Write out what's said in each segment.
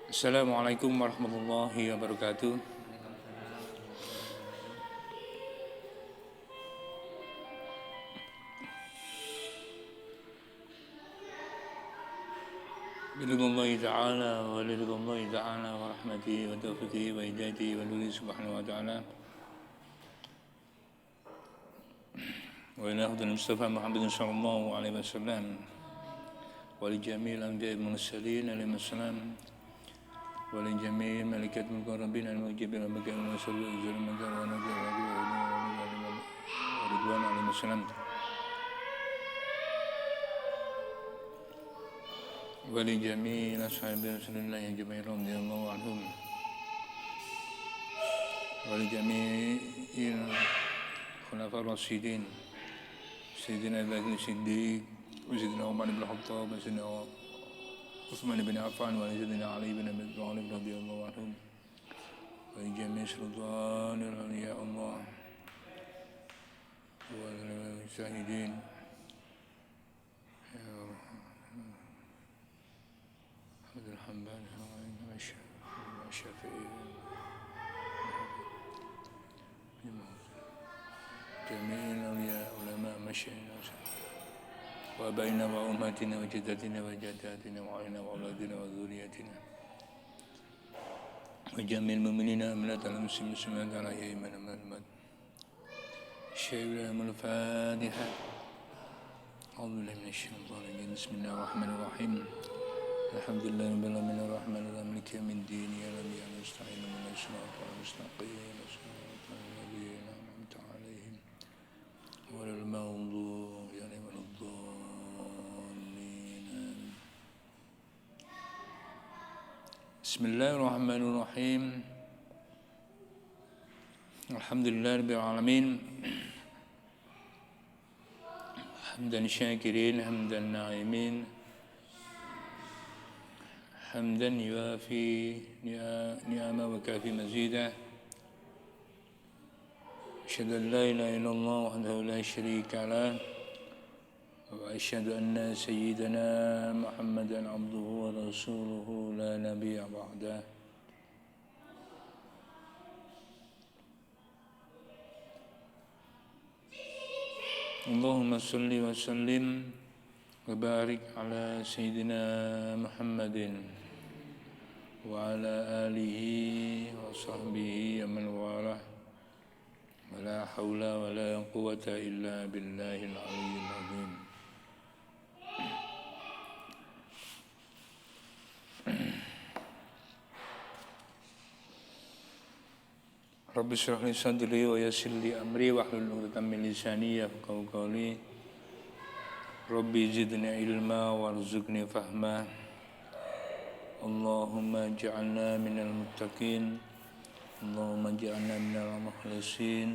Assalamualaikum warahmatullahi wabarakatuh. Biridwallahi ta'ala wa liridwallahi ta'ala wa rahmatihi wa taufiqihi wa hidayatihi wa nuri subhanahu wa ta'ala wa ila afdal Mustafa Muhammadin sallallahu alaihi wasallam wa li jami'il anbiya'i wal mursalin alaihi wassalam wa li jami'il malaikati muqarrabin al-mujibin wa makan wa sallallahu alaihi wa sallam wa ridwan alaihi wassalam wa li jami'il ashabi rasulillah ajma'in radhiyallahu anhum wa li jami'il khulafa ar-rasyidin sayyidina Abu Bakr Siddiq wa sayyidina Umar bin Khattab wa sayyidina Utsman bin Affan wa sayyidina Ali bin Abi Thalib radhiyallahu anhum wa li jami'i sultanil awliya Allah wa al-syahidin Abdul Hamdan wa Syafi'i جميع الأولياء علماء مشايخنا وأبائنا وأمهاتنا وجداتنا وجداتنا وعلينا وأولادنا وذرياتنا وجميع المؤمنين والمؤمنات المسلمين والمسلمات على أيمن المات الشيخ لهم الفاتحة أعوذ بالله من الشيطان الرجيم بسم الله الرحمن الرحيم الحمد لله رب العالمين الرحمن الرحيم مالك يوم الدين إياك نعبد ونستعين اهدنا الصراط المستقيم صراط الذين أنعمت عليهم غير المغضوب عليهم ولا الضالين. بسم الله الرحمن الرحيم الحمد لله رب العالمين حمدا شاكرين حمدا ناعمين حمدا يوافي نعمه وكافي مزيدا أشهد أن لا إله إلا الله وحده لا شريك له وأشهد أن سيدنا محمدا عبده ورسوله لا نبي بعده اللهم صل وسلم وبارك على سيدنا محمد وعلى آله وصحبه ومن والاه ولا حول ولا قوة إلا بالله العلي العظيم. رب اشرح لي صدري ويسر لي أمري واحلل عقدة من لساني يفقهوا قولي ربي زدني علما وارزقني فهما اللهم اجعلنا من المتقين اللهم اجعلنا من المخلصين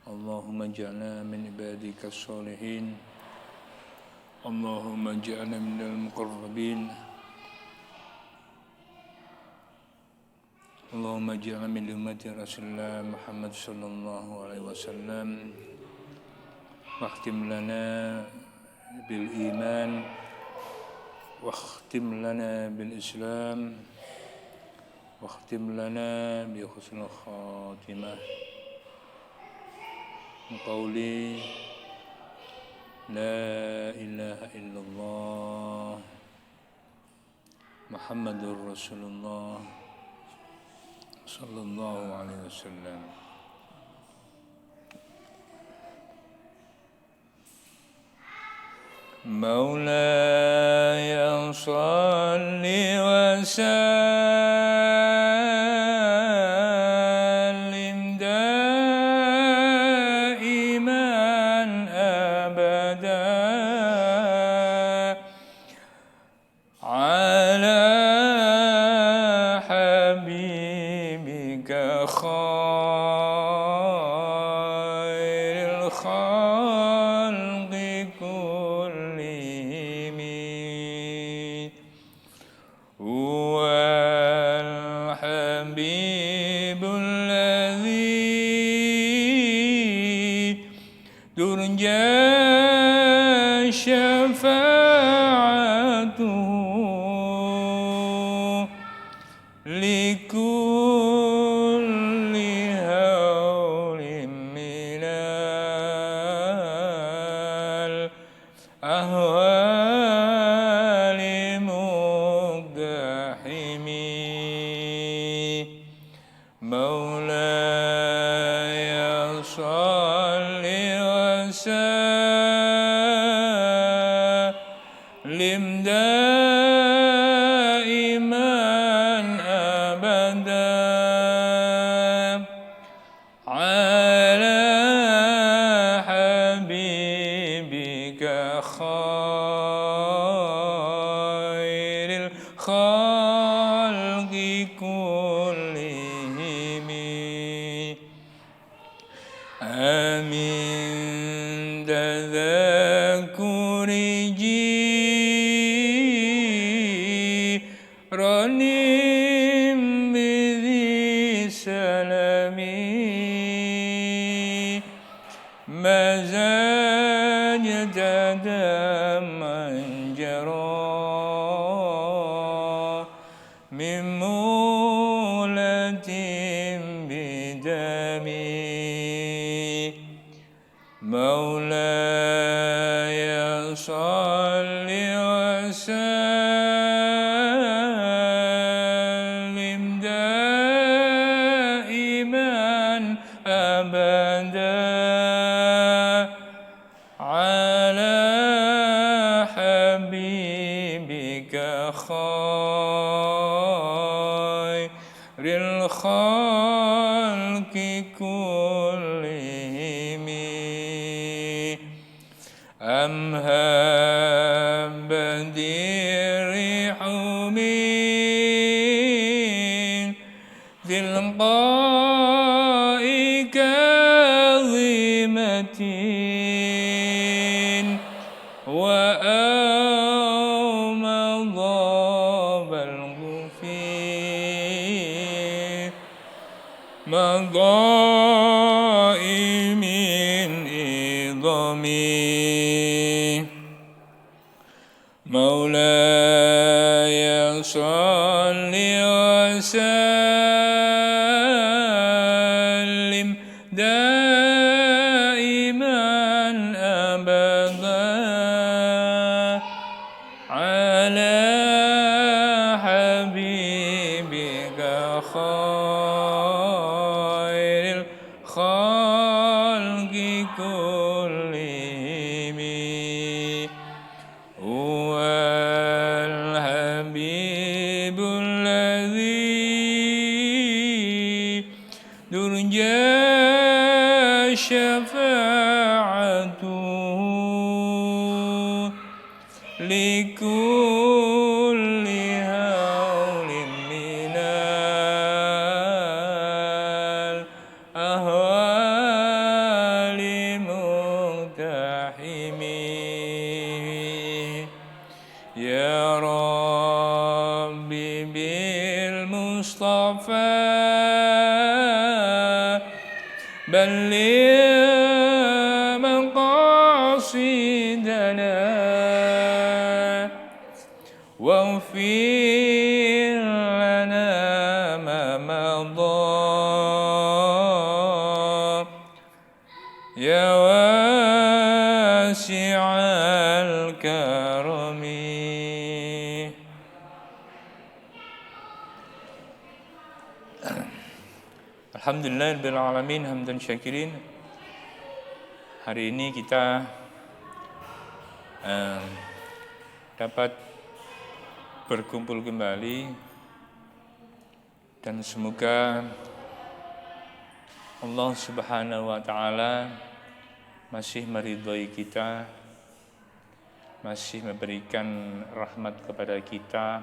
اللهم اجعلنا من عبادك الصالحين اللهم اجعلنا من المقربين اللهم اجعلنا من أمة رسول الله محمد صلى الله عليه وسلم واختم لنا بالإيمان واختم لنا بالإسلام واختم لنا بحسن الخاتمة قولي لا إله إلا الله محمد رسول الله صلى الله عليه وسلم. مولاي صل وسلم دائما أبدا على حبيبك خير الخلق كلهم هو الحبيب الذي ترجى شفاعته دائما أبدا على حبيبك خير الخلق كلهم آمين تذكر جيران بذي سلام مزاج دما جرى من مولة بدمي مولاي صل وسلم دائما أبدا على حبيبك خير الخلق كلهم أمهب الريح من تلقاء كاظمة وأومض بلغ في مضائم إضمي مولاي صل وسلم دائما أبدا على حبيبك خير الخلق كلهم هو الحبيب الذي ترجى شفاعته لكل هول من الأهوال مقتحم يا ربي بالمصطفى بلغ مقاصدنا واغفر لنا ما مضى يا واسع الكرم Alhamdulillah alamin hamdan syakirin. Hari ini kita dapat berkumpul kembali dan semoga Allah Subhanahu wa taala masih meridhai kita, masih memberikan rahmat kepada kita,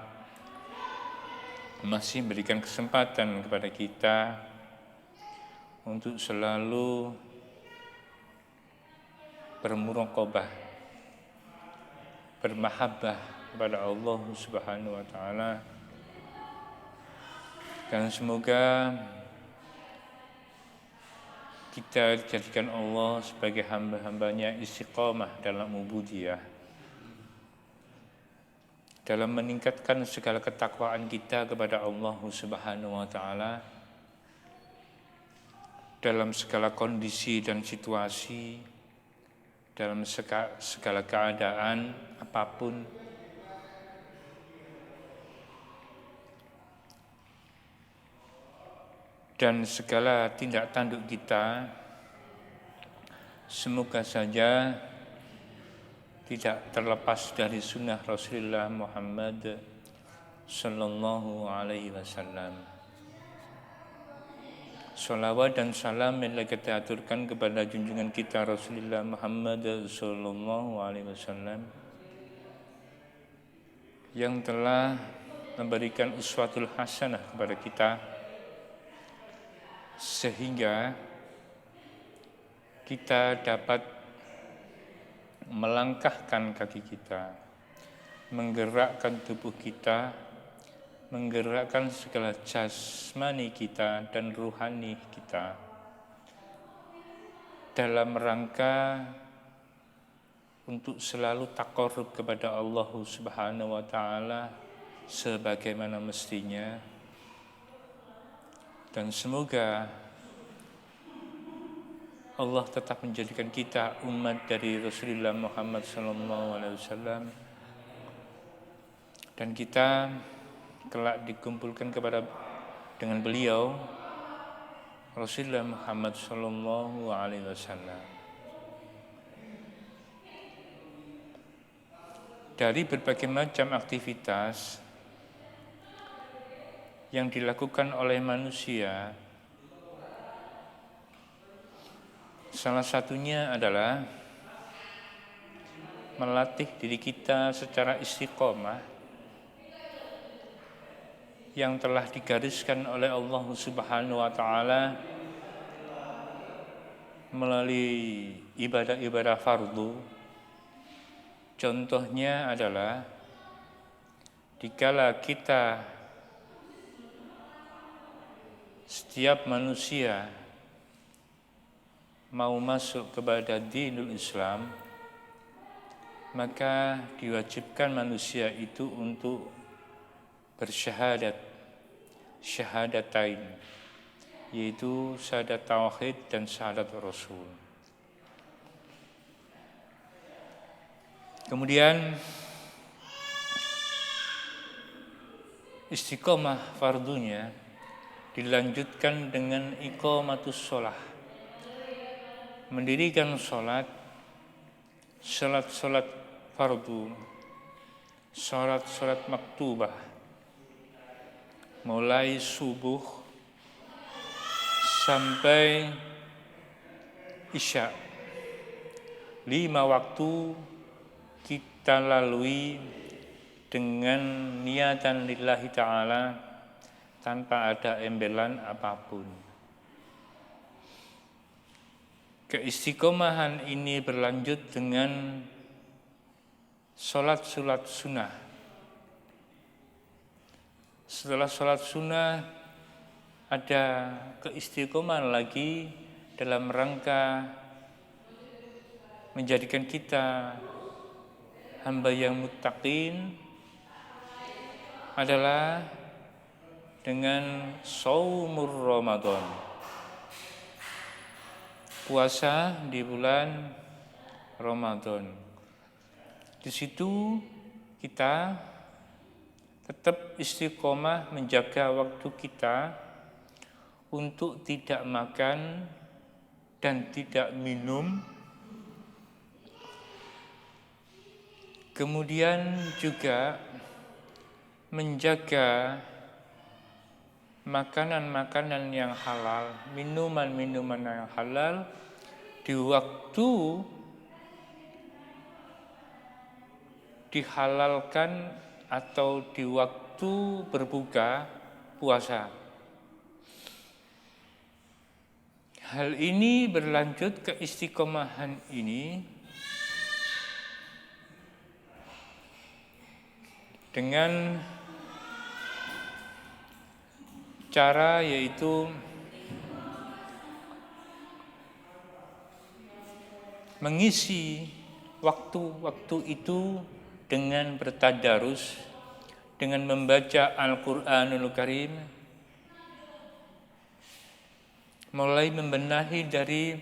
masih memberikan kesempatan kepada kita untuk selalu bermuraqabah, bermahabbah kepada Allah Subhanahu wa taala. Dan semoga kita dijadikan Allah sebagai hamba-hambanya istiqamah dalam ubudiyah, dalam meningkatkan segala ketakwaan kita kepada Allah Subhanahu wa taala dalam segala kondisi dan situasi, dalam segala keadaan apapun. Dan segala tindak tanduk kita, semoga saja tidak terlepas dari sunnah Rasulullah Muhammad sallallahu alaihi wasallam. Salawat dan salam yang kita aturkan kepada junjungan kita Rasulullah Muhammad sallallahu alaihi wasallam yang telah memberikan uswatul hasanah kepada kita sehingga kita dapat melangkahkan kaki kita, menggerakkan tubuh kita, menggerakkan segala jasmani kita dan ruhani kita dalam rangka untuk selalu taqarrub kepada Allah Subhanahu wa taala sebagaimana mestinya. Dan semoga Allah tetap menjadikan kita umat dari Rasulullah Muhammad SAW dan kita kelak dikumpulkan dengan beliau Rasulullah Muhammad SAW. Dari berbagai macam aktivitas yang dilakukan oleh manusia, salah satunya adalah melatih diri kita secara istiqomah yang telah digariskan oleh Allah Subhanahu wa taala melalui ibadah-ibadah fardu. Contohnya adalah dikala kita setiap manusia mau masuk kepada dinul Islam, maka diwajibkan manusia itu untuk bersyahadat, syahadatain, yaitu syahadat tauhid dan syahadat rasul. Kemudian istiqomah fardunya dilanjutkan dengan iqamatus shalah, mendirikan salat fardu, salat maktubah, mulai subuh sampai isya. 5 waktu kita lalui dengan niatan lillahi ta'ala tanpa ada embelan apapun. Keistiqomahan ini berlanjut dengan sholat sunnah. Setelah sholat sunnah ada keistiqomahan lagi dalam rangka menjadikan kita hamba yang muttaqin adalah dengan shaumur Ramadan, puasa di bulan Ramadan. Di situ kita tetap istiqomah menjaga waktu kita untuk tidak makan dan tidak minum. Kemudian juga menjaga makanan-makanan yang halal, minuman-minuman yang halal di waktu dihalalkan atau di waktu berbuka puasa. Hal ini berlanjut ke istiqomahan ini dengan cara yaitu mengisi waktu-waktu itu dengan bertadarus, dengan membaca Al-Qur'anul Karim, mulai membenahi dari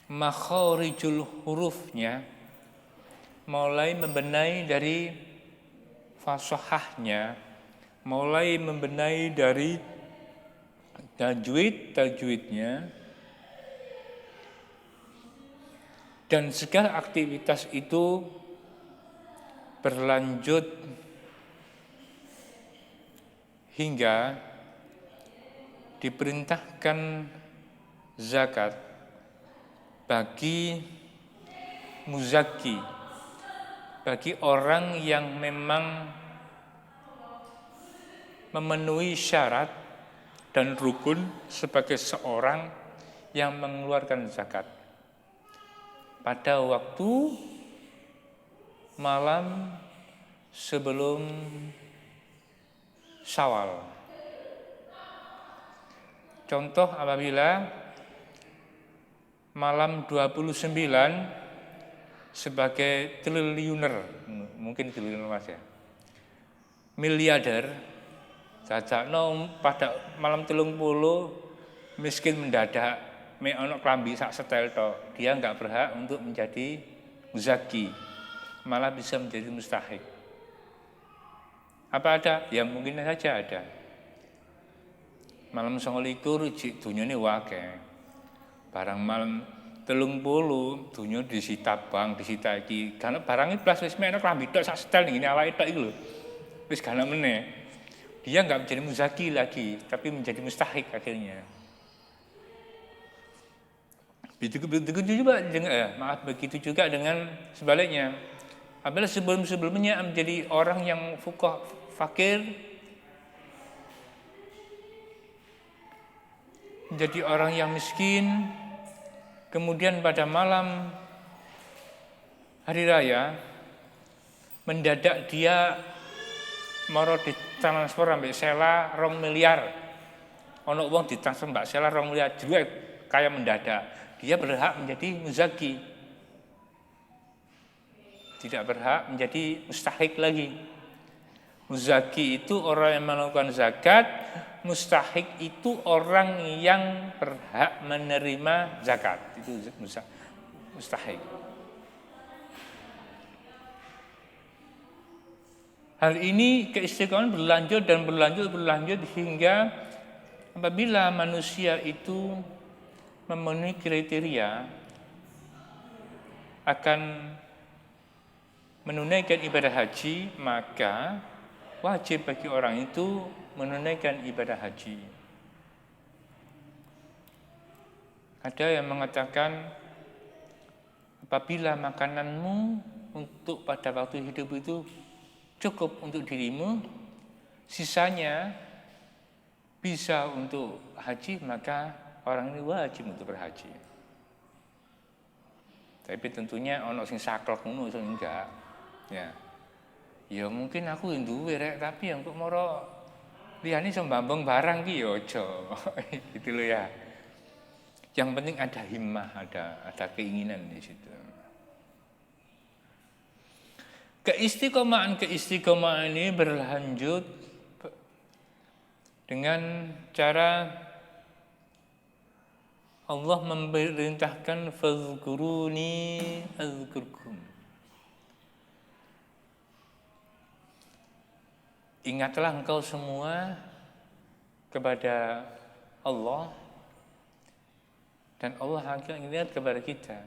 makharijul hurufnya, mulai membenahi dari fasahahnya, mulai membenahi dari tajwidnya, Dan segala aktivitas itu berlanjut hingga diperintahkan zakat bagi muzaki, bagi orang yang memang memenuhi syarat dan rukun sebagai seorang yang mengeluarkan zakat pada waktu malam sebelum Syawal. Contoh apabila malam 29 sebagai triliuner, mungkin triliuner Mas ya, miliarder, jajakno pada malam 30 miskin mendadak, mek ana klambi sak setel tok, dia enggak berhak untuk menjadi muzaki, malah bisa menjadi mustahik. Apa ada? Ya mungkin saja ada. Malam 29 jik dunyane akeh. Barang malam 30 dunya disita bank, disita iki. Karena barang plus wis mek ana klambi tok sak setel ngene awake tok iki lho. Wis gak ana meneh. Dia enggak menjadi muzaki lagi, tapi menjadi mustahik akhirnya. Begitu juga dengan sebaliknya. Apabila sebelumnya menjadi orang yang fakir, menjadi orang yang miskin, kemudian pada malam hari raya mendadak dia moro ditransfer ambek Sela 2 miliar. Ono wong ditransfer mbak Sela 2 miliar juga kaya mendadak. Dia berhak menjadi muzaki. Tidak berhak menjadi mustahik lagi. Muzaki itu orang yang melakukan zakat, mustahik itu orang yang berhak menerima zakat. Itu mustahik. Hal ini keistiqomahan berlanjut hingga apabila manusia itu memenuhi kriteria akan menunaikan ibadah haji, maka wajib bagi orang itu menunaikan ibadah haji. Ada yang mengatakan apabila makananmu untuk pada waktu hidup itu cukup untuk dirimu, sisanya bisa untuk haji, maka orang ini wajib untuk berhaji. Tapi tentunya ono sing saklek ngono sing enggak. Ya mungkin aku duwe rek, tapi yang untuk moro liyane iso mbambung barang ki ya aja. Gitu loh ya. Yang penting ada himmah, ada keinginan di situ. Keistiqomahan ini berlanjut dengan cara Allah memerintahkan fazkuruni azkurkum. Ingatlah engkau semua kepada Allah dan Allah akan ingat kepada kita.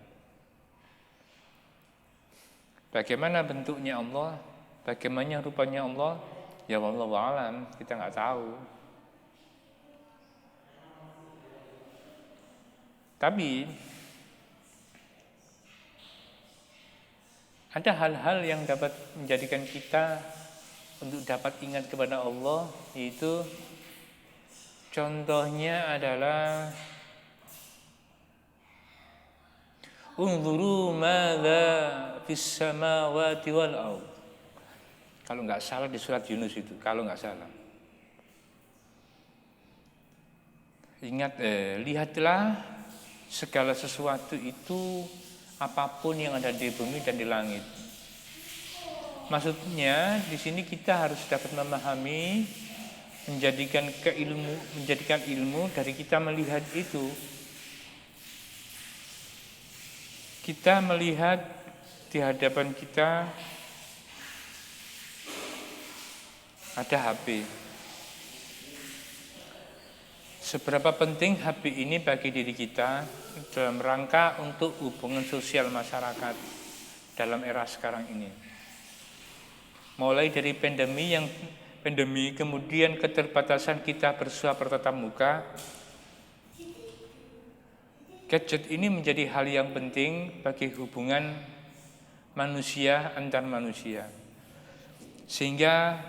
Bagaimana bentuknya Allah, bagaimana rupanya Allah, ya wallahu a'lam, kita enggak tahu. Tapi ada hal-hal yang dapat menjadikan kita untuk dapat ingat kepada Allah, yaitu contohnya adalah unzuru madza fis samawati wal ardh. Kalau enggak salah di surat Yunus itu, kalau enggak salah. Ingat, lihatlah segala sesuatu itu, apapun yang ada di bumi dan di langit. Maksudnya di sini kita harus dapat memahami, menjadikan ilmu dari kita melihat itu. Kita melihat di hadapan kita ada HP. Seberapa penting HP ini bagi diri kita dalam rangka untuk hubungan sosial masyarakat dalam era sekarang ini. Mulai dari pandemi kemudian keterbatasan kita bersua bertatap muka, gadget ini menjadi hal yang penting bagi hubungan manusia antar manusia. Sehingga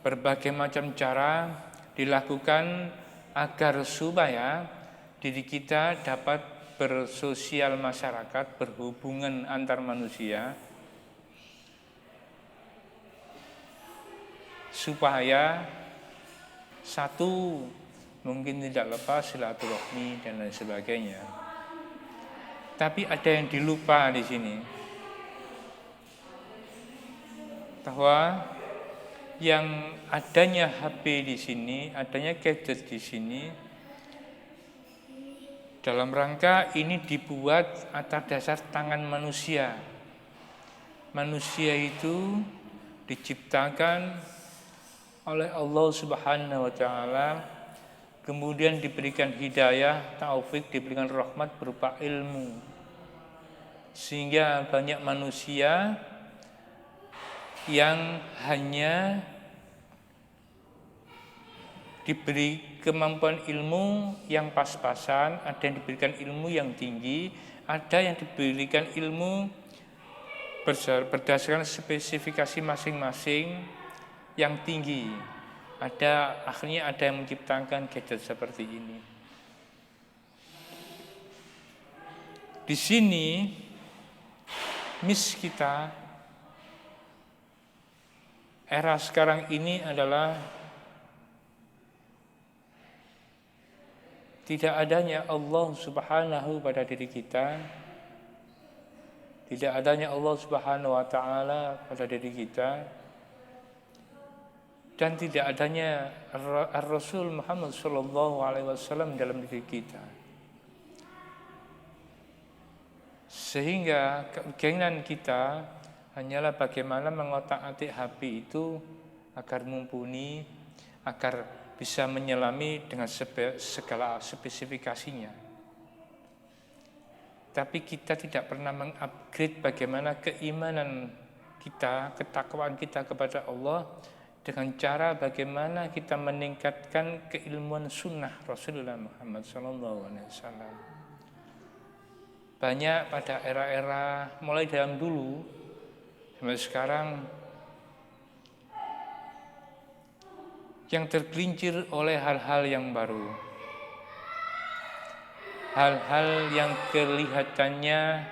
berbagai macam cara dilakukan agar supaya diri kita dapat bersosial masyarakat, berhubungan antar manusia, supaya satu, mungkin tidak lepas silaturahmi dan lain sebagainya. Tapi ada yang dilupa di sini, bahwa yang adanya HP di sini, adanya gadget di sini, dalam rangka ini dibuat atas dasar tangan manusia. Manusia itu diciptakan oleh Allah Subhanahu wa taala, kemudian diberikan hidayah, taufik, diberikan rahmat berupa ilmu. Sehingga banyak manusia yang hanya diberi kemampuan ilmu yang pas-pasan, ada yang diberikan ilmu yang tinggi, ada yang diberikan ilmu berdasarkan spesifikasi masing-masing yang tinggi. Akhirnya ada yang menciptakan gadget seperti ini. Di sini miss kita era sekarang ini adalah tidak adanya Allah Subhanahu pada diri kita, tidak adanya Allah Subhanahu wa taala pada diri kita, dan tidak adanya Rasul Muhammad sallallahu alaihi wasallam dalam diri kita. Sehingga keinginan kita hanyalah bagaimana mengotak-atik HP itu agar mumpuni, agar bisa menyelami dengan segala spesifikasinya. Tapi kita tidak pernah mengupgrade bagaimana keimanan kita, ketakwaan kita kepada Allah dengan cara bagaimana kita meningkatkan keilmuan sunnah Rasulullah Muhammad SAW. Banyak pada era-era mulai dari dulu sampai sekarang yang tergelincir oleh hal-hal yang baru, hal-hal yang kelihatannya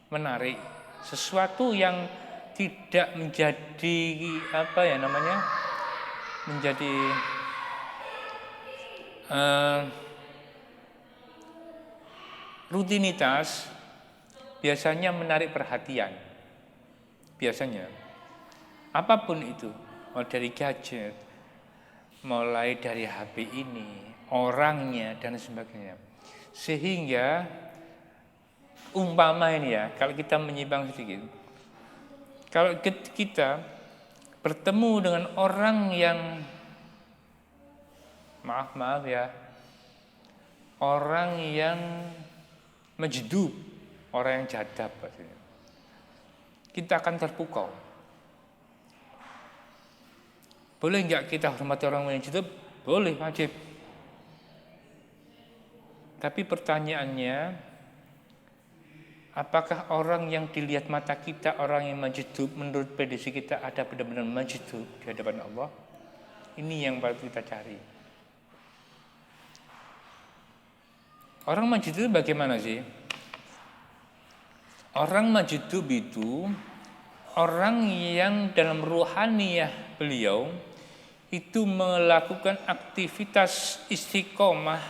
menarik, sesuatu yang tidak menjadi menjadi rutinitas, biasanya menarik perhatian. Biasanya apapun itu, mulai dari gadget, mulai dari HP ini, orangnya dan sebagainya. Sehingga umpama ini ya, kalau kita menyimpang sedikit, kalau kita bertemu dengan orang yang maaf ya, orang yang majdub, orang yang jadab, kita akan terpukau. Boleh enggak kita hormati orang yang jadab? Boleh, wajib. Tapi pertanyaannya, apakah orang yang dilihat mata kita, orang yang majdub, menurut prediksi kita ada benar-benar majdub di hadapan Allah? Ini yang patut kita cari. Orang majdub bagaimana sih? Orang majdub itu orang yang dalam ruhaniyah beliau itu melakukan aktivitas istiqomah,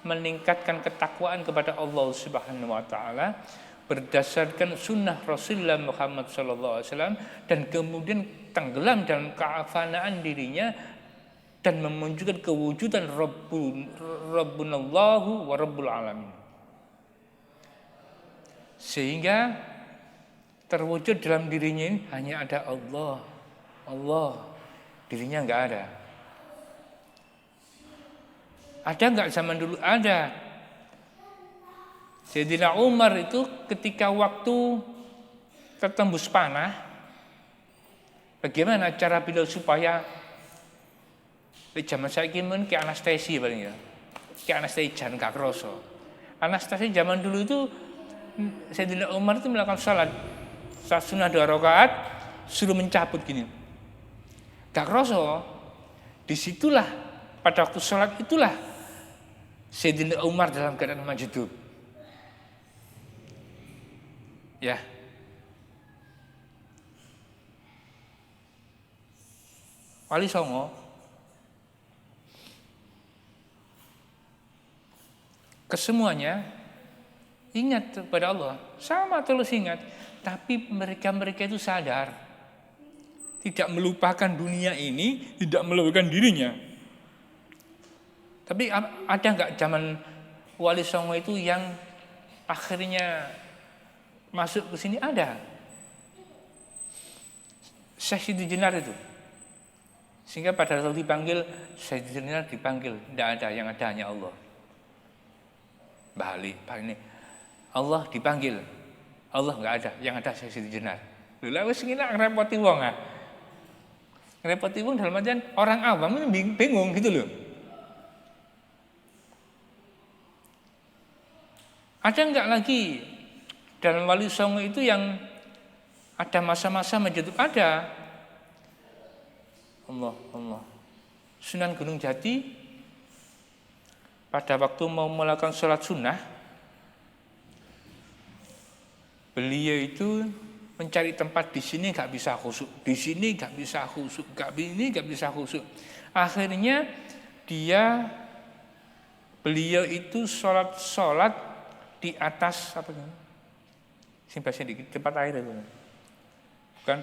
meningkatkan ketakwaan kepada Allah Subhanahu wa taala berdasarkan sunnah Rasulullah Muhammad SAW, dan kemudian tenggelam dalam keafanaan dirinya dan menunjukkan kewujudan Rabbunallahu wa Rabbul Alamin. Sehingga terwujud dalam dirinya ini hanya ada Allah, dirinya enggak ada. Ada nggak zaman dulu? Ada. Sayyidina Umar itu ketika waktu tertembus panah, bagaimana cara beliau supaya di zaman saya mungkin ke anestesi paling ya, ke anestesi jangan gak kerasa. Anestesi zaman dulu itu Sayyidina Umar itu melakukan salat sunnah 2 rakaat, suruh mencabut gini, gak kerasa. Disitulah pada waktu salat itulah Sayyidina Umar dalam keadaan majdub. Ya. Wali Songo kesemuanya ingat kepada Allah, sama terus ingat, tapi mereka itu sadar, tidak melupakan dunia ini, tidak melupakan dirinya. Tapi ada nggak zaman Wali Songo itu yang akhirnya masuk ke sini? Ada. Syekh Siti Jenar itu. Sehingga pada saat dipanggil, Syekh Siti Jenar dipanggil, tidak ada, yang ada hanya Allah. Balik, Pak ini Allah dipanggil, Allah nggak ada, yang ada Syekh Siti Jenar. Lalu wis ngene ngrepoti wong ah. Ngrepoti wong dalam artian orang awam bingung gitu loh. Ada nggak lagi dalam Wali Songo itu yang ada masa-masa majdub? Ada. Allah. Sunan Gunung Jati pada waktu mau melakukan sholat sunnah, beliau itu mencari tempat di sini nggak bisa khusyuk, di sini nggak bisa khusyuk, nggak bisa khusyuk. Akhirnya beliau itu sholat di atas apa ini? Simpasnya di tempat air itu. Bukan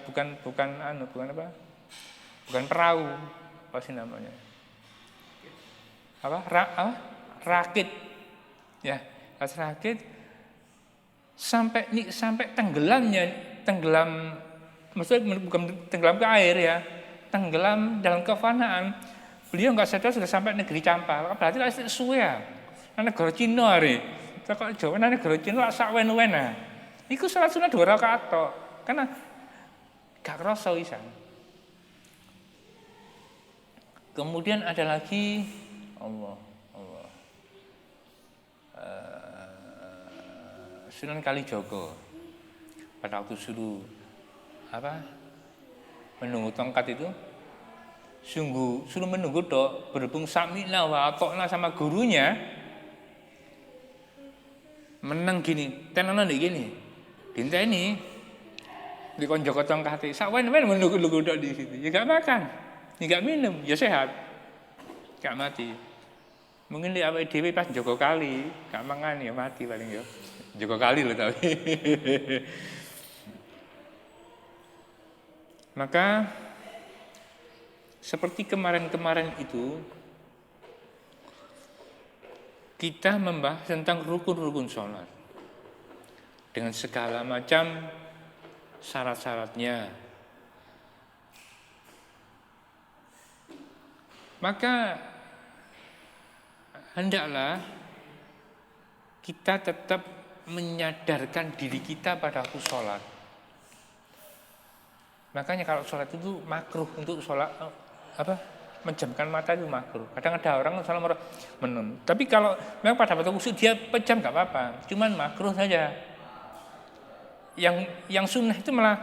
apa? Bukan perahu, apa sih namanya? Rakit. Ya, rakit sampai tenggelam, maksudnya bukan tenggelam ke air ya, tenggelam dalam kefanaan. Beliau nggak sadar sudah sampai negeri Campa. Berarti lah suwe ya. Negara Cina hari. Kok Jawa negara Cina lah sak wen-wen ah. Iku salat sunah 2 rakaat tok. Karena gak kerasa wisan. Kemudian ada lagi Allah. Sunan Kalijogo pada waktu suruh menunggu tongkat itu, suruh menunggu dok, berhubung sami'na wa atokna sama gurunya, menang gini, tenanan gini, dinteni di konjoko tongkat, sakwen menunggu dok di situ, ya gak makan, ya gak minum, ya sehat, gak mati. Mungkin di awake dhewe pas Joko Kali, gak mangan ya mati paling ya. Joko Kali loh tapi. Maka seperti kemarin-kemarin itu kita membahas tentang rukun-rukun sholat dengan segala macam syarat-syaratnya. Maka hendaklah kita tetap menyadarkan diri kita pada waktu sholat. Makanya kalau sholat itu makruh untuk sholat menjamkan mata itu makruh. Kadang ada orang sholat menem. Tapi kalau memang pada waktu khusyuk dia pejam nggak apa-apa. Cuman makruh saja. Yang sunnah itu malah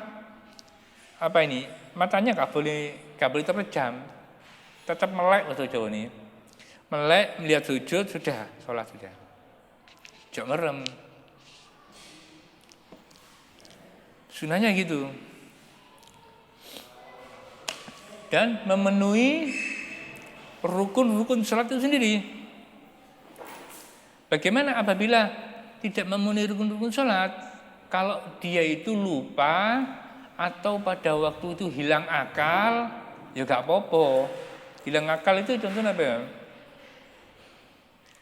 matanya nggak boleh terpejam. Tetap melek waktu Jawa ini. Melek melihat sujud sudah sholat sudah. Jangan merem. Sunnahnya gitu. Dan memenuhi rukun-rukun sholat itu sendiri. Bagaimana apabila tidak memenuhi rukun-rukun sholat? Kalau dia itu lupa atau pada waktu itu hilang akal, ya gak apa-apa. Hilang akal itu contohnya apa ya?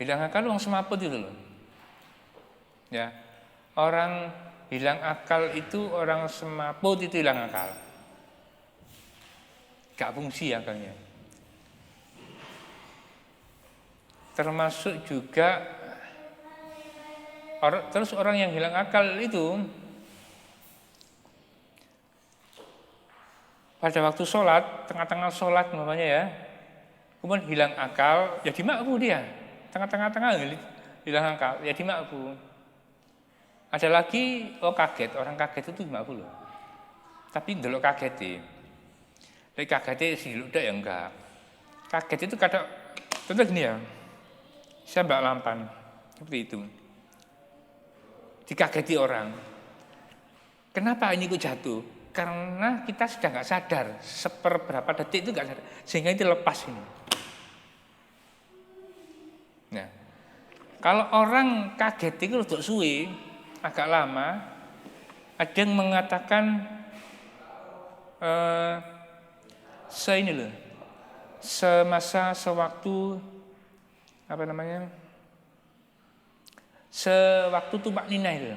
Hilang akal orang semaput itu loh. Ya, orang hilang akal itu, orang semaput itu hilang akal. Gak fungsi akalnya. termasuk juga terus orang yang hilang akal itu pada waktu sholat, tengah-tengah sholat namanya ya, kemudian hilang akal, ya dimakfu dia. Tengah-tengah hilang akal, ya dimakfu. Ada lagi, kaget, orang kaget itu dimakfu loh. Tapi dulu kaget tapi kagetnya sih udah ya enggak. Kaget itu kadang, contoh gini ya, saya mbak lampan, seperti itu. Dikageti orang. Kenapa ini kok jatuh? Karena kita sudah nggak sadar, seperberapa detik itu nggak sadar, sehingga itu lepas ini. Nah, kalau orang kaget itu udah suwe, agak lama, ada yang mengatakan semasa sewaktu sewaktu tumak nina itu,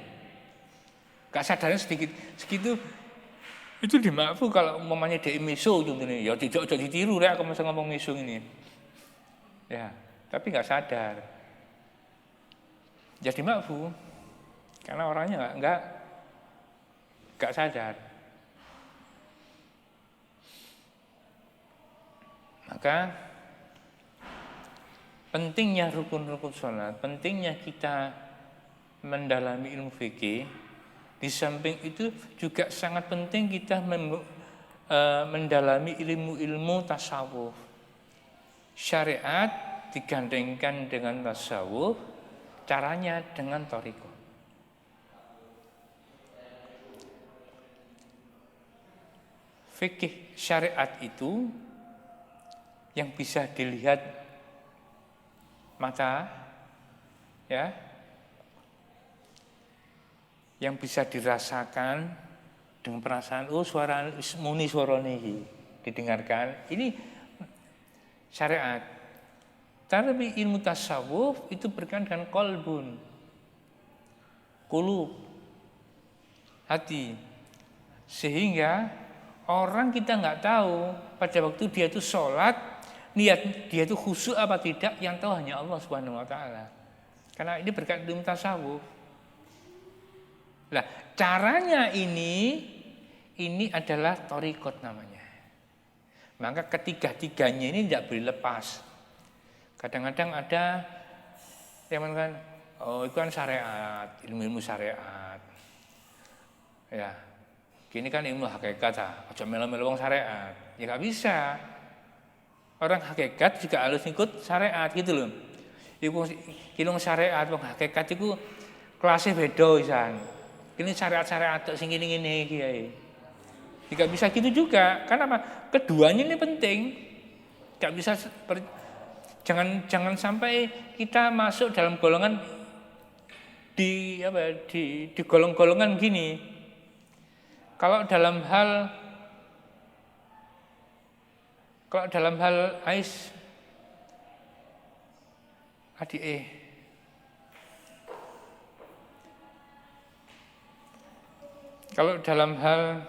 gak sadarnya sedikit segitu itu dimakfu. Kalau umpamanya dia miso contohnya, ya tidak ditiru ya, kalau ngomong miso ini, ya, tapi nggak sadar, jadi dimakfu karena orangnya nggak sadar. Maka pentingnya rukun-rukun sholat, pentingnya kita mendalami ilmu fikih. Di samping itu juga sangat penting kita mendalami ilmu-ilmu tasawuf. Syariat digandengkan dengan tasawuf, caranya dengan thariqah. Fikih syariat itu yang bisa dilihat mata, ya, yang bisa dirasakan dengan perasaan, suara muni suarane didengarkan, ini syariat. Tapi ilmu tasawuf itu berkaitan dengan qalbun, qulub, hati, sehingga orang kita nggak tahu pada waktu dia itu sholat, niat dia itu khusyuk apa tidak, yang tahu hanya Allah Subhanahu wa taala. Karena ini berkaitan ilmu tasawuf. Nah, caranya ini adalah thariqat namanya. Maka ketiga-tiganya ini tidak boleh lepas. Kadang-kadang ada yang mengatakan, itu kan syariat, ilmu-ilmu syariat. Ya, gini kan ilmu hakikat, aja melo-melo wong syariat. Ya nggak bisa. Orang hakikat juga harus ikut syariat gitu loh. Iku syariat wong hakikat itu kelasnya beda pisan. Ini syariat-syariat tok sing ngene-ngene iki ae. Tidak bisa gitu juga. Karena apa? Keduanya ini penting. Tidak bisa jangan sampai kita masuk dalam golongan di golong-golongan gini. Kalau dalam hal ais kalau dalam hal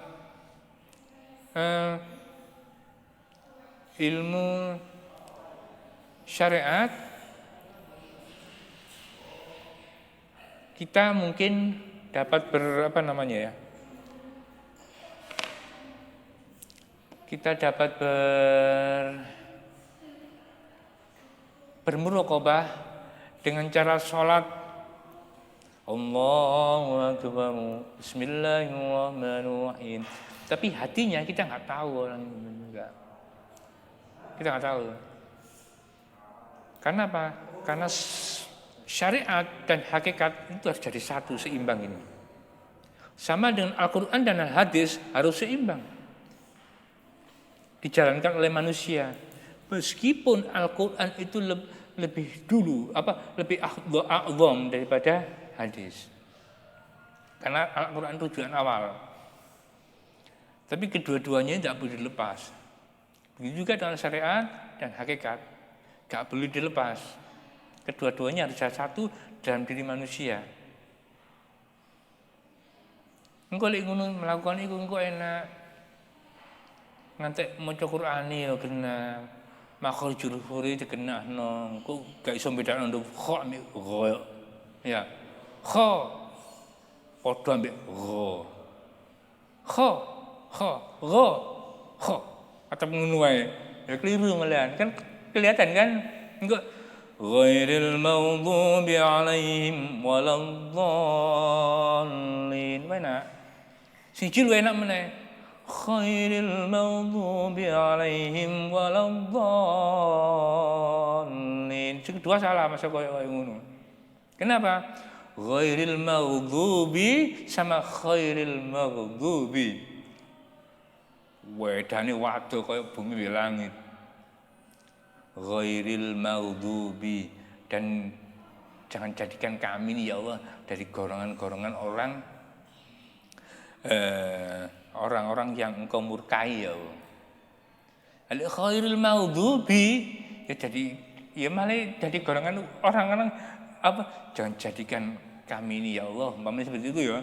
ilmu syariat kita mungkin dapat kita dapat bermuraqabah dengan cara sholat Allahu Akbar, Bismillahirrahmanirrahim. Tapi hatinya kita nggak tahu orang enggak. Kita nggak tahu. Karena apa? Karena syariat dan hakikat itu harus jadi satu, seimbang ini. Sama dengan Al-Quran dan Al-Hadis harus seimbang. Dijalankan oleh manusia. Meskipun Al-Quran itu lebih dulu, lebih a'zam daripada hadis. Karena Al-Quran tujuan awal. Tapi kedua-duanya tidak boleh dilepas. Begitu juga dengan syariat dan hakikat. Tidak boleh dilepas. Kedua-duanya harus satu dalam diri manusia. Engkau melakukan itu engkau enak. Ngantek maca Qur'ane ya kena. makharijul huruf dikenakno kok gak iso bedakno kha ambek gha ya kha padha ambek gha kha gha atau ngono wae ya keliru malahan kan kelihatan kan engko ghairil maghdubi alaihim waladdallin mana siji lu enak meneh khairil maghdubi alaihim waladdallin sing kedua salah masa koyo ngono kenapa ghairil maghdubi sama khairil maghdubi wedane waduh koyo bumi be langit ghairil maghdubi dan jangan jadikan kami ini ya Allah dari golongan-golongan orang-orang yang Engkau murkai ya Allah. Al khairil maghdubi ya jadi ya malah jadi golongan orang-orang apa jangan jadikan kami ini ya Allah umpamanya seperti itu ya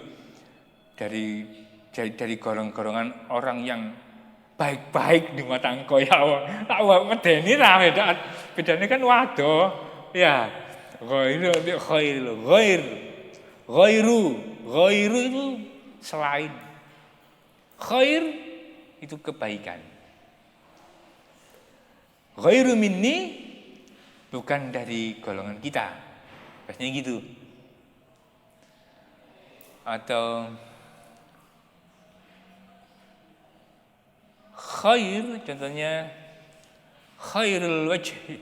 dari golongan-golongan orang yang baik-baik di mata Engkau ya Allah. Tak medeni ra bedane kan waduh ya ghairu itu selain khair itu kebaikan ghairu minni bukan dari golongan kita biasanya gitu atau khair contohnya khairul wajhi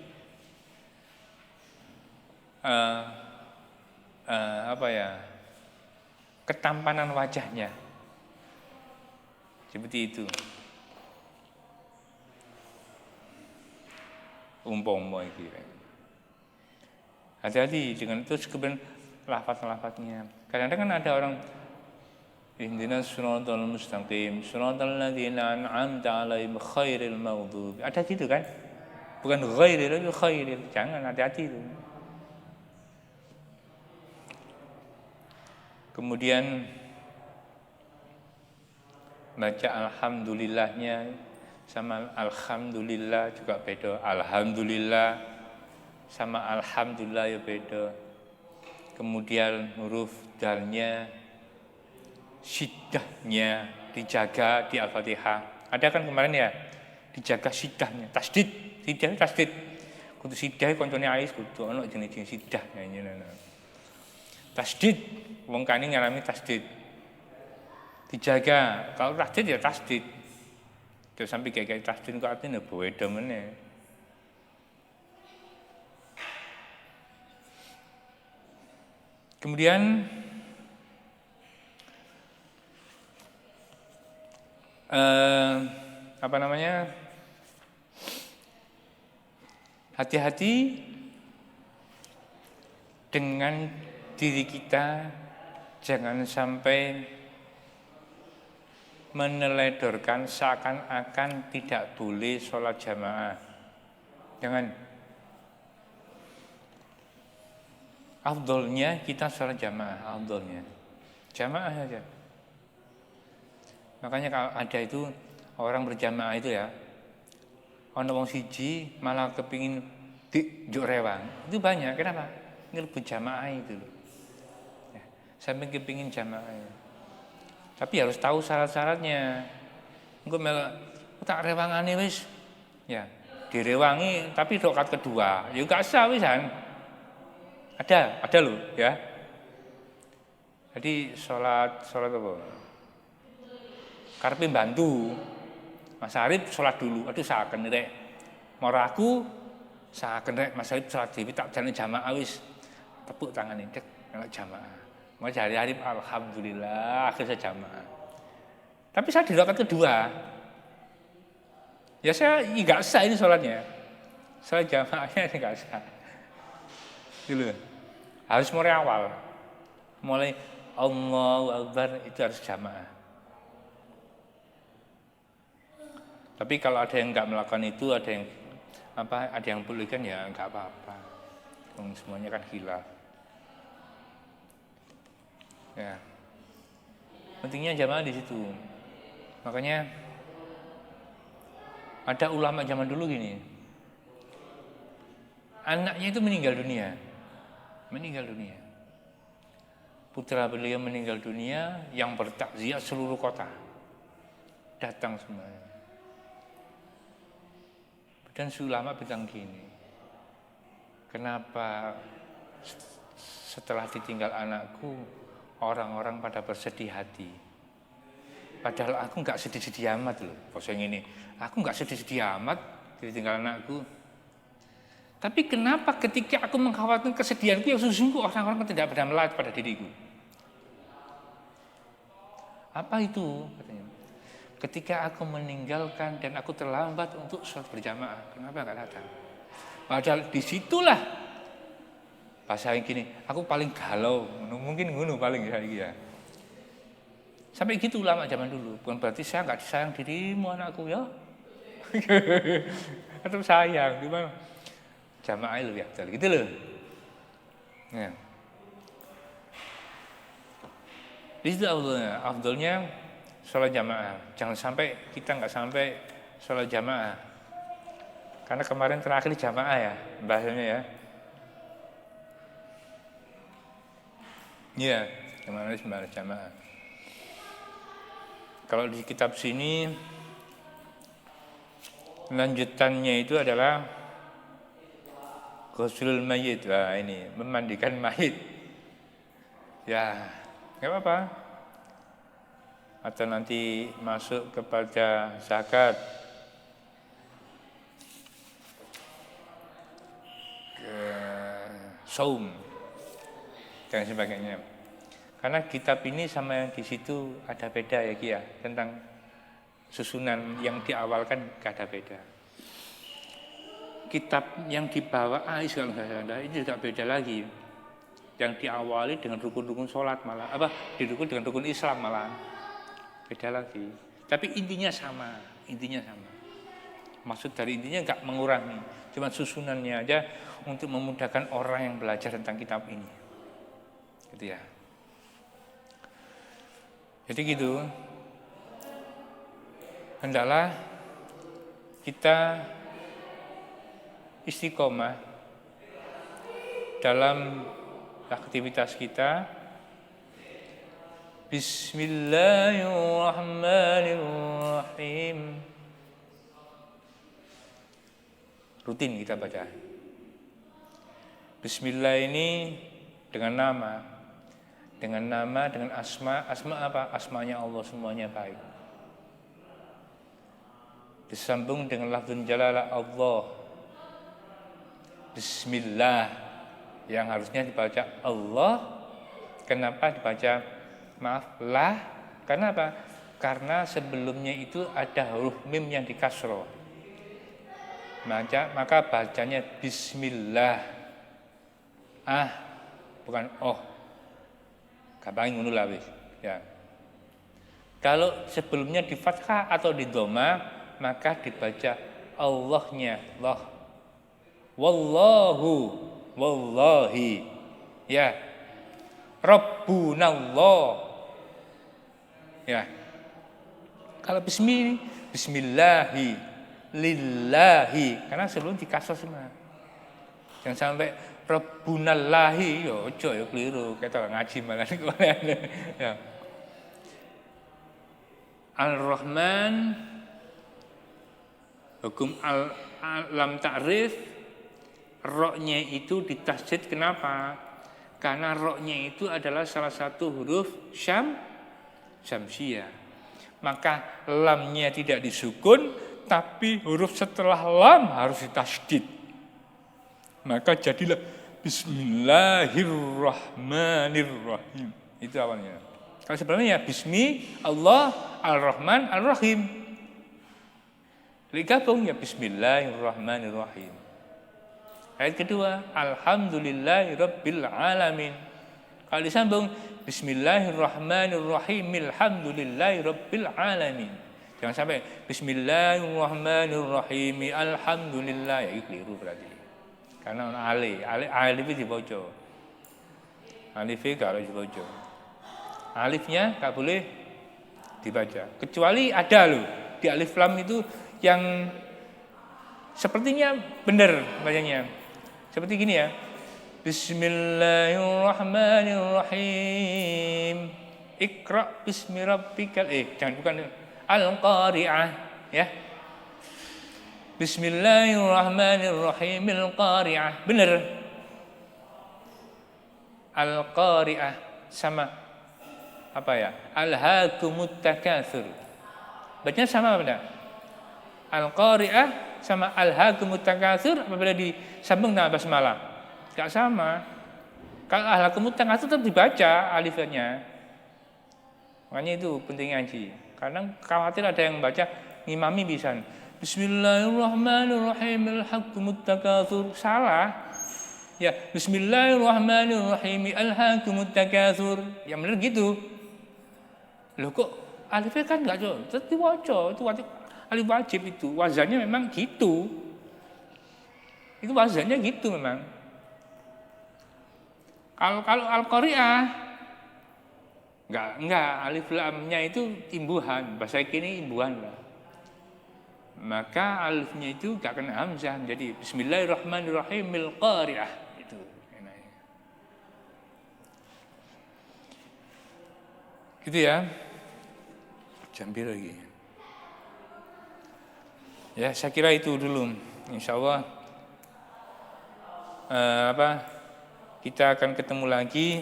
apa ya ketampanan wajahnya seperti itu umpama iki hati-hati dengan itu kemudian lafaz-lafaznya kadang-kadang kan ada orang ihdinas siratal mustaqim siratal ladzina an'amta 'alaihim khairil maghdubi ada gitu kan bukan ghairil itu khairil jangan hati-hati itu kemudian baca alhamdulillahnya sama alhamdulillah juga beda alhamdulillah sama alhamdulillah ya beda kemudian huruf dalnya siddahnya dijaga di Al-Fatihah ada kan kemarin ya dijaga siddahnya tasdid siddahnya tasdid kudu siddah koncone ais kudu ana jenis-jenis siddah ngono tasdid wong kani ngalami tasdid dijaga kalau tasdid ya tasdid terus sampai kayak tasdid kok artinya beda meneh kemudian apa namanya hati-hati dengan diri kita jangan sampai meneledorkan seakan-akan tidak boleh sholat jamaah jangan afdolnya kita sholat jamaah afdolnya jamaah saja makanya kalau ada itu orang berjamaah itu ya ana wong siji malah kepingin dijuk rewang itu banyak kenapa ngelbu jamaah itu ya, sampai kepingin jamaah tapi harus tahu syarat-syaratnya engko melok tak rewangane wis ya direwangi tapi rakaat kedua ya gak sah wisan ada loh ya jadi sholat apa karepe bantu Mas Arif sholat dulu aduh saken rek moraku saken rek Mas Arif sholat dhewe tak jane jamaah wis tepuk tangan ini kalau jamaah mau hari Arif alhamdulillah akhirnya jamaah tapi saya di rakaat kedua ya saya enggak sah ini sholatnya sholat jamaahnya enggak sah dulu harus mulai awal mulai Allahu Akbar itu harus jamaah. Tapi kalau ada yang enggak melakukan itu, ada yang bolehkan ya enggak apa-apa. Semuanya kan khilaf. Ya. Pentingnya jamaah di situ. Makanya ada ulama zaman dulu gini. anaknya itu meninggal dunia. Putra beliau meninggal dunia, yang bertakziah seluruh kota. Datang semuanya. Dan ulama bilang gini, kenapa setelah ditinggal anakku, orang-orang pada bersedih hati? Padahal aku nggak sedih-sedih amat loh. Poseng ini, aku nggak sedih-sedih amat ditinggal anakku. Tapi kenapa ketika aku mengkhawatirkan kesedihanku yang sesungguh, orang-orang tidak pada melihat pada diriku? Apa itu? Katanya. Ketika aku meninggalkan dan aku terlambat untuk sholat berjamaah, kenapa nggak datang? Padahal disitulah bahasa yang gini, aku paling galau, mungkin ngono paling ya. Sampai gitu ulama zaman dulu. Bukan berarti saya nggak sayang dirimu anakku ya. Atau sayang gimana? Jamaah lebih afdal gitu loh. Ya. Di situ afdalnya sholat jamaah. Jangan sampai kita nggak sampai sholat jamaah. Karena kemarin terakhir jamaah ya bahasanya ya. Iya, kemarin sebenarnya jamaah. Kalau di kitab sini lanjutannya itu adalah ghuslul mayyit. Wah, ini memandikan mayit. Ya, enggak apa-apa. Atau nanti masuk kepada zakat, ke saum dan sebagainya. Karena kitab ini sama yang di situ ada beda ya Ki ya, tentang susunan yang diawalkan gak ada beda. Kitab yang dibawa kalau nggak salah ini juga beda lagi. Yang diawali dengan rukun-rukun sholat malah, didukung dengan rukun Islam malah beda lagi. Tapi intinya sama. Maksud dari intinya nggak mengurangi, cuma susunannya aja untuk memudahkan orang yang belajar tentang kitab ini. Gitu ya. Jadi gitu. Hendaklah kita istiqomah dalam aktivitas kita. Bismillahirrahmanirrahim. Rutin kita baca. Bismillah ini dengan nama, dengan asma apa? Asmanya Allah semuanya baik. Disambung dengan lafzun jalalah Allah. Bismillah yang harusnya dibaca Allah. Kenapa dibaca lah? Karena apa? Karena sebelumnya itu ada huruf mim yang dikasroh. Maka bacanya Bismillah. Bukan oh. Gampang ngono lah wis. Ya. Kalau sebelumnya di fathah atau di dhamma, maka dibaca Allahnya Allah. Wallahu, wallahi. Ya. Rabbunallah. Ya. Kalau bismillahi, lillahi. Karena sebelum dikasih semua. Jangan sampai Rabbunallahi, yo ojo yo keliru, kita ngaji malah kemarin. Ya. Al-Rahman, hukum alam ta'rif, ro-nya itu ditasydid kenapa? Karena ro-nya itu adalah salah satu huruf syamsiyah. Maka lamnya tidak disukun, tapi huruf setelah lam harus ditasydid. Maka jadilah Bismillahirrahmanirrahim. Itu awalnya. Kalau sebelumnya ya Bismi, Allah, Al-Rahman, Al-Rahim. Digabung ya Bismillahirrahmanirrahim. Ayat kedua, Alhamdulillahirabbil alamin. Kalau disambung Bismillahirrahmanirrahim, Alhamdulillahirabbil alamin. Jangan sampai Bismillahirrahmanirrahim, Alhamdulillah, ya itu keliru berarti. Karena alif dibaca. Alif gak harus dibaca. Alifnya gak boleh dibaca. Kecuali ada loh di alif lam itu yang sepertinya benar bacanya. Seperti gini ya. Bismillahirrahmanirrahim. Iqra bismi rabbikal bukan al-qari'ah ya. Bismillahirrahmanirrahim al-qari'ah. Benar. Al-qari'ah sama apa ya? Alhaakumut takatsur. Bacanya sama apa enggak? Al-qari'ah sama alhaakumut takatsur apabila disambung dengan basmalah. Enggak sama. Kalau alhaakumut takatsur tetap dibaca alifnya. Makanya itu penting ngaji. Kadang khawatir ada yang baca ngimami bisa. Bismillahirrahmanirrahim alhaakumut takatsur. Salah. Ya, bismillahirrahmanirrahim alhaakumut takatsur. Ya benar gitu. Loh kok alifnya kan enggak cocok. Tetap diwaca. Itu alif wajib itu. Wazannya memang gitu. Itu wazannya gitu memang. Kalau al-qari'ah enggak alif lamnya itu imbuhan, bahasa kini imbuhan lah. Maka alifnya itu enggak kena hamzah, jadi bismillahirrahmanirrahim al-qari'ah itu. Gitu ya. Jambil lagi. Ya, saya kira itu dulu. Insyaallah kita akan ketemu lagi.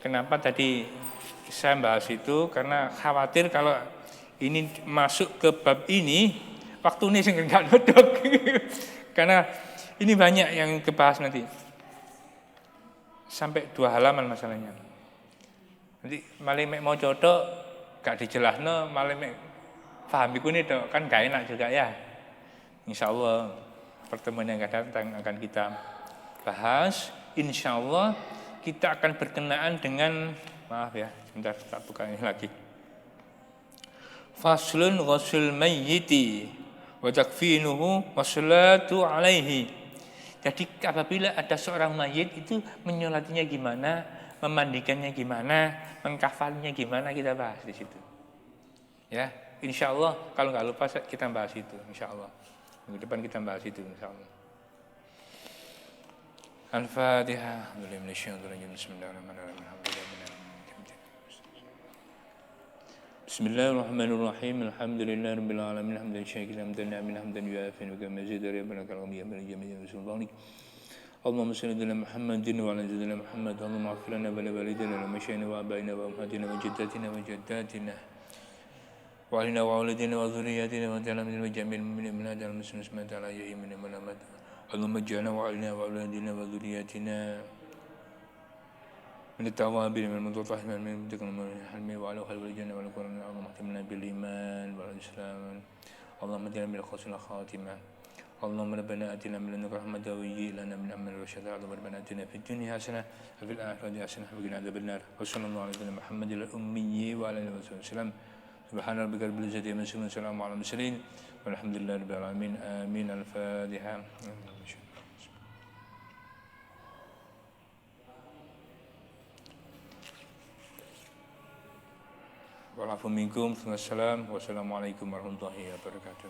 Kenapa tadi saya bahas itu? Karena khawatir kalau ini masuk ke bab ini, waktu ini saya nggak dodok. Karena ini banyak yang kebahas nanti. Sampai 2 halaman masalahnya. Nanti malah mau cocok, gak dijelasno, malah paham iku nih kan gak enak juga ya. Insyaallah pertemuan yang akan datang akan kita bahas. Insyaallah kita akan berkenaan dengan, maaf ya, sebentar tak buka ini lagi. Faslun ghusl mayyiti wa takfinuhu wa salatu alaihi. Jadi apabila ada seorang mayit itu menyolatinya gimana, memandikannya gimana, mengkafannya gimana, kita bahas di situ. Ya, insyaallah kalau nggak lupa kita bahas itu insyaallah. Minggu depan kita bahas itu insyaallah. Al-Fatihah. Bismillahirrahmanirrahim. Alhamdulillahirabbil alamin. Hamdan syakiran hamdan yuafi wa kama yazid rabbana karamiyya min jami'i rasulullah. Allahumma salli ala Muhammadin wa ala sayyidina Muhammad. Allahumma ighfir lana wa li walidina wa masyayikhina wa abaina wa ummatina wa jaddatina wa jaddatina wa alina wa auladina wa dhurriyyatina wa talamina wa jami'il mu'minina min hadal muslimin ta'ala yahimin min amad. Allahumma ij'alna wa alina wa auladina wa dhurriyyatina من التوابين من المتطهرين من المتقين من الحلم وعلى خير الجنة والقرآن اللهم اختمنا بالإيمان والإسلام اللهم اهدنا بالحسن الخاتمة اللهم ربنا آتنا من لدنك رحمة وهيئ لنا من أمرنا رشدا ربنا آتنا في الدنيا حسنة وفي الآخرة حسنة وقنا عذاب النار وصلى الله على سيدنا محمد الأمي وعلى آله وصحبه وسلم سبحان ربك رب العزة عما يصفون وسلام على المرسلين والحمد لله رب العالمين آمين. الفاتحة. Wa'alaikumsalam warahmatullahi wabarakatuh.